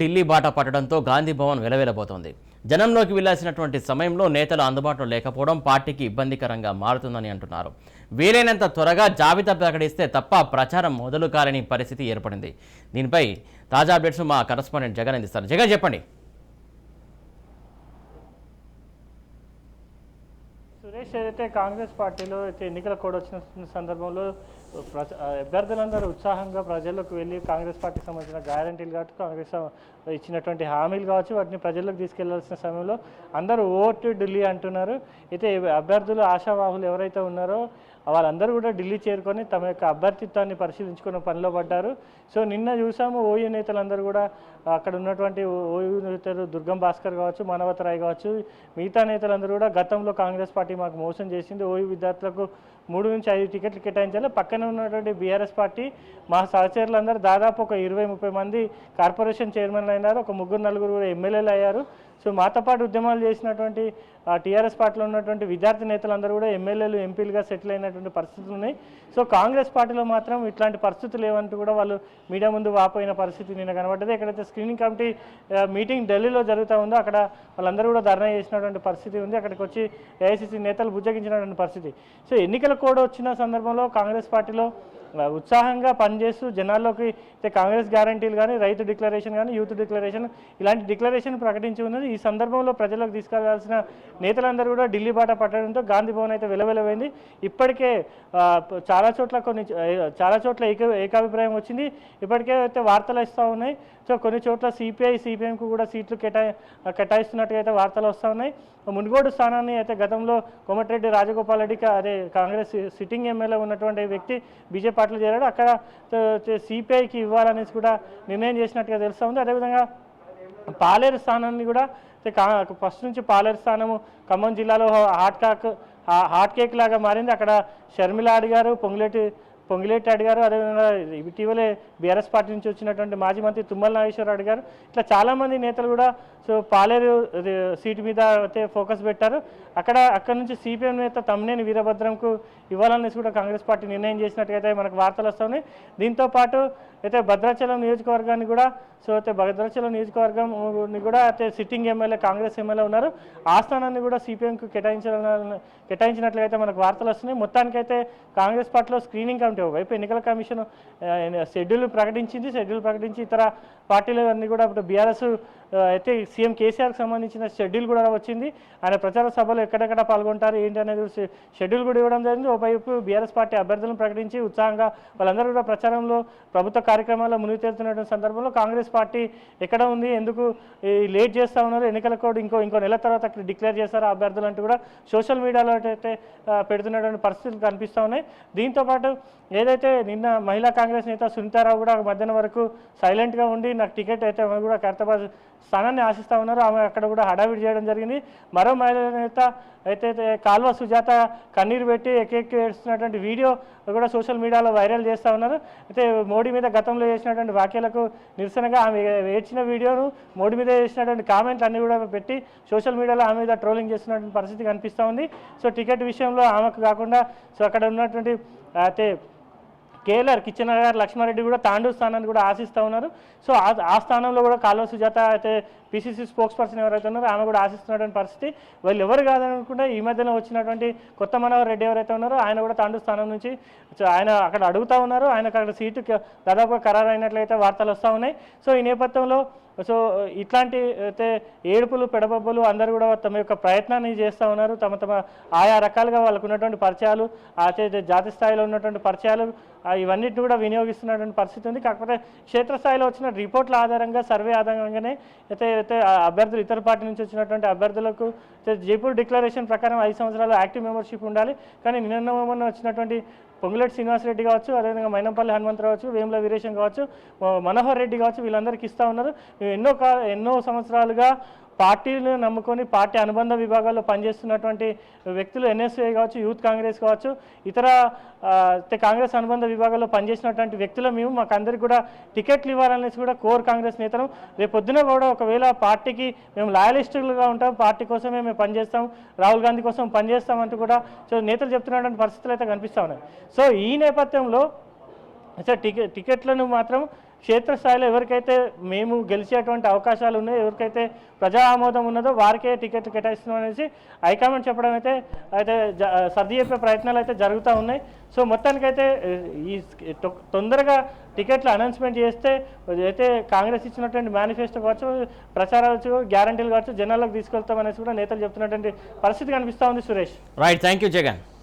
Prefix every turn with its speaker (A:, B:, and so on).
A: ఢిల్లీ బాట పట్టడంతో గాంధీ భవన్ వెలవెలబోతోంది. జనంలోకి వెళ్లాల్సినటువంటి సమయంలో నేతలు అందుబాటులో లేకపోవడం పార్టీకి ఇబ్బందికరంగా మారుతుందని అంటున్నారు. వీలైనంత త్వరగా జాబితా ప్రకటిస్తే తప్ప ప్రచారం మొదలు కాలేని పరిస్థితి ఏర్పడింది. దీనిపై తాజా అప్డేట్స్ మా కరెస్పాండెంట్ జగన్ అందిస్తారు. జగన్ చెప్పండి.
B: సురేష్, ఏదైతే కాంగ్రెస్ పార్టీలో అయితే ఎన్నికల కోడ్ వచ్చిన సందర్భంలో అభ్యర్థులందరూ ఉత్సాహంగా ప్రజల్లోకి వెళ్ళి కాంగ్రెస్ పార్టీకి సంబంధించిన గ్యారంటీలు కావచ్చు, కాంగ్రెస్ ఇచ్చినటువంటి హామీలు కావచ్చు, వాటిని ప్రజల్లోకి తీసుకెళ్లాల్సిన సమయంలో అందరూ ఓటు ఢిల్లీ అంటున్నారు. అయితే అభ్యర్థులు ఆశావాహులు ఎవరైతే ఉన్నారో వాళ్ళందరూ కూడా ఢిల్లీ చేరుకొని తమ యొక్క అభ్యర్థిత్వాన్ని పరిశీలించుకున్న పనిలో పడ్డారు. సో నిన్న చూసాము ఓయూ నేతలందరూ కూడా అక్కడ ఉన్నటువంటి ఓయూ నేతలు దుర్గం భాస్కర్ కావచ్చు, మానవతరాయ్ కావచ్చు, మిగతా నేతలందరూ కూడా గతంలో కాంగ్రెస్ పార్టీ మాకు మోసం చేసింది, ఓయూ విద్యార్థులకు 3 నుంచి 5 టికెట్లు కేటాయించాలి, పక్కన ఉన్నటువంటి బీఆర్ఎస్ పార్టీ మా సహచరులందరూ దాదాపు ఒక 20-30 మంది కార్పొరేషన్ చైర్మన్లు అయినారు, ఒక 3-4 కూడా ఎమ్మెల్యేలు అయ్యారు. సో మాతో పాటు ఉద్యమాలు చేసినటువంటి టీఆర్ఎస్ పార్టీలో ఉన్నటువంటి విద్యార్థి నేతలందరూ కూడా ఎమ్మెల్యేలు ఎంపీలుగా సెటిల్ అయినటువంటి పరిస్థితులు ఉన్నాయి. సో కాంగ్రెస్ పార్టీలో మాత్రం ఇట్లాంటి పరిస్థితులు లేవంటూ కూడా వాళ్ళు మీడియా ముందు వాపోయిన పరిస్థితి నిన్న కనబడ్డది. ఎక్కడైతే స్క్రీనింగ్ కమిటీ మీటింగ్ ఢిల్లీలో జరుగుతూ ఉందో అక్కడ వాళ్ళందరూ కూడా ధర్నా చేసినటువంటి పరిస్థితి ఉంది. అక్కడికి వచ్చి ఏఐసీసీ నేతలు బుజ్జగించినటువంటి పరిస్థితి. సో ఎన్నికల కోడ్ వచ్చిన సందర్భంలో కాంగ్రెస్ పార్టీలో ఉత్సాహంగా పనిచేస్తూ జనాల్లోకి కాంగ్రెస్ గ్యారంటీలు కానీ, రైతు డిక్లరేషన్ కానీ, యూత్ డిక్లరేషన్ ఇలాంటి డిక్లరేషన్ ప్రకటించి ఉన్నది. ఈ సందర్భంలో ప్రజలకు తీసుకెళ్లాల్సిన నేతలందరూ కూడా ఢిల్లీ బాట పట్టడంతో గాంధీ భవన్ అయితే వెలవెలవైంది. ఇప్పటికే చాలా చోట్ల ఏకాభిప్రాయం వచ్చింది. ఇప్పటికే అయితే వార్తలు వస్తూ ఉన్నాయి. సో కొన్ని చోట్ల సిపిఐ-సిపిఎంకు కూడా సీట్లు కేటాయిస్తున్నట్టుగా అయితే వార్తలు వస్తూ ఉన్నాయి. మునుగోడు స్థానాన్ని అయితే గతంలో కోమటిరెడ్డి రాజగోపాల్ రెడ్డికి అదే కాంగ్రెస్ సిట్టింగ్ ఎమ్మెల్యే ఉన్నటువంటి వ్యక్తి బీజేపీ పార్టీలో చేరాడు. అక్కడ సిపిఐకి ఇవ్వాలనేసి కూడా నిర్ణయం చేసినట్టుగా తెలుస్తూ ఉంది. అదేవిధంగా పాలేరు స్థానాన్ని కూడా ఫస్ట్ నుంచి పాలేరు స్థానము ఖమ్మం జిల్లాలో హాట్ కేక్ లాగా మారింది. అక్కడ షర్మిల అడిగారు, పొంగిలేటి అడిగారు, అదేవిధంగా ఇటీవలే బీఆర్ఎస్ పార్టీ నుంచి వచ్చినటువంటి మాజీ మంత్రి తుమ్మల నాగేశ్వరరావు అడిగారు. ఇట్లా చాలామంది నేతలు కూడా సో పాలేరు సీటు మీద అయితే ఫోకస్ పెట్టారు. అక్కడ నుంచి సిపిఎం నేత తమ్మినేని వీరభద్రంకు ఇవ్వాలనేసి కూడా కాంగ్రెస్ పార్టీ నిర్ణయం చేసినట్టుగా మనకు వార్తలు వస్తున్నాయి. దీంతోపాటు అయితే భద్రాచలం నియోజకవర్గాన్ని కూడా భద్రాచలం నియోజకవర్గంని కూడా అయితే సిట్టింగ్ ఎమ్మెల్యే కాంగ్రెస్ ఎమ్మెల్యే ఉన్నారు. ఆ స్థానాన్ని కూడా సిపిఎంకు కేటాయించినట్లయితే మనకు వార్తలు వస్తున్నాయి. మొత్తానికైతే కాంగ్రెస్ పార్టీలో స్క్రీనింగ్ కమిటీ వైపు ఎన్నికల కమిషన్ షెడ్యూల్ ప్రకటించి ఇతర పార్టీలు అన్నీ కూడా ఇప్పుడు బీఆర్ఎస్ అయితే సీఎం కేసీఆర్కి సంబంధించిన షెడ్యూల్ కూడా వచ్చింది. ఆయన ప్రచార సభలో ఎక్కడెక్కడ పాల్గొంటారు ఏంటి అనేది షెడ్యూల్ కూడా ఇవ్వడం జరిగింది. ఒకవైపు బీఆర్ఎస్ పార్టీ అభ్యర్థులను ప్రకటించి ఉత్సాహంగా వాళ్ళందరూ కూడా ప్రచారంలో ప్రభుత్వ కార్యక్రమాల్లో మునిగి తేలుతున్నటువంటి సందర్భంలో కాంగ్రెస్ పార్టీ ఎక్కడ ఉంది, ఎందుకు లేట్ చేస్తూ ఉన్నారు, ఎన్నికల కోడ్ ఇంకో నెల తర్వాత అక్కడ డిక్లేర్ చేస్తారు అభ్యర్థులు అంటూ కూడా సోషల్ మీడియాలో అయితే పెడుతున్నటువంటి పరిస్థితులు కనిపిస్తూ ఉన్నాయి. దీంతోపాటు ఏదైతే నిన్న మహిళా కాంగ్రెస్ నేత సునీతారావు కూడా మధ్యాహ్నం వరకు సైలెంట్గా ఉండి నాకు టికెట్ అయితే ఆమె కూడా ఖైరతాబాద్ స్థానాన్ని ఆశిస్తూ ఉన్నారు. ఆమె అక్కడ కూడా హడావిడి చేయడం జరిగింది. మరో మహిళా నేత అయితే కాల్వ సుజాత కన్నీరు పెట్టి ఎక్కి ఏడుస్తున్నటువంటి వీడియో కూడా సోషల్ మీడియాలో వైరల్ చేస్తూ ఉన్నారు. అయితే మోడీ మీద గతంలో చేసినటువంటి వ్యాఖ్యలకు నిరసనగా ఆమె ఏడ్చిన వీడియోను, మోడీ మీద చేసినటువంటి కామెంట్లు అన్నీ కూడా పెట్టి సోషల్ మీడియాలో ఆమె మీద ట్రోలింగ్ చేస్తున్నటువంటి పరిస్థితి కనిపిస్తూ ఉంది. సో టికెట్ విషయంలో ఆమెకు కాకుండా సో అక్కడ ఉన్నటువంటి అయితే కేఎల్ఆర్ కిచెన్ గారు లక్ష్మారెడ్డి కూడా తాండూరు స్థానాన్ని కూడా ఆశిస్తూ ఉన్నారు. సో ఆ స్థానంలో కూడా కాల్వ సుజాత అయితే పిసిసి స్పోక్స్ పర్సన్ ఎవరైతే ఉన్నారో ఆమె కూడా ఆశిస్తున్నటువంటి పరిస్థితి. వాళ్ళు ఎవరు కాదనుకుంటే ఈ మధ్యన వచ్చినటువంటి కొత్త మనోహర్ రెడ్డి ఎవరైతే ఉన్నారో ఆయన కూడా తాండూరు స్థానం నుంచి ఆయన అక్కడ అడుగుతూ ఉన్నారు. ఆయనకు అక్కడ సీటు దాదాపుగా ఖరారు అయినట్లయితే వార్తలు వస్తూ ఉన్నాయి. సో ఈ నేపథ్యంలో ఇట్లాంటి అయితే ఏడుపులు పెడబొబ్బలు అందరూ కూడా తమ యొక్క ప్రయత్నాన్ని చేస్తూ ఉన్నారు. తమ ఆయా రకాలుగా వాళ్ళకు ఉన్నటువంటి పరిచయాలు, అయితే జాతీయ స్థాయిలో ఉన్నటువంటి పరిచయాలు ఇవన్నిటిని కూడా వినియోగిస్తున్నటువంటి పరిస్థితి ఉంది. కాకపోతే క్షేత్రస్థాయిలో వచ్చిన రిపోర్ట్ల ఆధారంగా, సర్వే ఆధారంగానే అయితే అభ్యర్థులు ఇతర పార్టీ నుంచి వచ్చినటువంటి అభ్యర్థులకు జైపూర్ డిక్లరేషన్ ప్రకారం 5 సంవత్సరాలు యాక్టివ్ మెంబర్షిప్ ఉండాలి. కానీ నిన్న వచ్చినటువంటి పొంగులేటి శ్రీనివాసరెడ్డి కావచ్చు, అదేవిధంగా మైనంపల్లి హనుమంతరావు కావచ్చు, వేముల వీరేశం కావచ్చు, మనోహర్ రెడ్డి కావచ్చు, వీళ్ళందరికీ ఇస్తూ ఉన్నారు. ఎన్నో సంవత్సరాలుగా పార్టీలను నమ్ముకొని పార్టీ అనుబంధ విభాగాల్లో పనిచేస్తున్నటువంటి వ్యక్తులు ఎన్ఎస్ఏ కావచ్చు, యూత్ కాంగ్రెస్ కావచ్చు, ఇతర కాంగ్రెస్ అనుబంధ విభాగాల్లో పనిచేసినటువంటి వ్యక్తులు మాకు అందరికీ కూడా టికెట్లు ఇవ్వాలనేసి కూడా కోర్ కాంగ్రెస్ నేతలు రేపు పొద్దున కూడా ఒకవేళ పార్టీకి మేము లాయలిస్టులుగా ఉంటాం, పార్టీ కోసమే మేము పనిచేస్తాం, రాహుల్ గాంధీ కోసం పనిచేస్తామంటూ కూడా నేతలు చెప్తున్నటువంటి పరిస్థితులు అయితే కనిపిస్తూ ఉన్నాయి. సో ఈ నేపథ్యంలో టికెట్లను మాత్రం క్షేత్రస్థాయిలో ఎవరికైతే మేము గెలిచేటువంటి అవకాశాలు ఉన్నాయో, ఎవరికైతే ప్రజా ఆమోదం ఉన్నదో వారికే టికెట్లు కేటాయిస్తున్నాం అనేసి హైకమాండ్ చెప్పడం అయితే సర్ది చెప్పే ప్రయత్నాలు అయితే జరుగుతూ ఉన్నాయి. సో మొత్తానికైతే ఈ తొందరగా టికెట్లు అనౌన్స్మెంట్ చేస్తే అయితే కాంగ్రెస్ ఇచ్చినటువంటి మేనిఫెస్టో కావచ్చు, ప్రచారాలు గ్యారంటీలు కావచ్చు జనాలకు తీసుకెళ్తామనేసి కూడా నేతలు చెప్తున్నటువంటి పరిస్థితి కనిపిస్తూ ఉంది. Suresh,
A: right, thank you Jagan.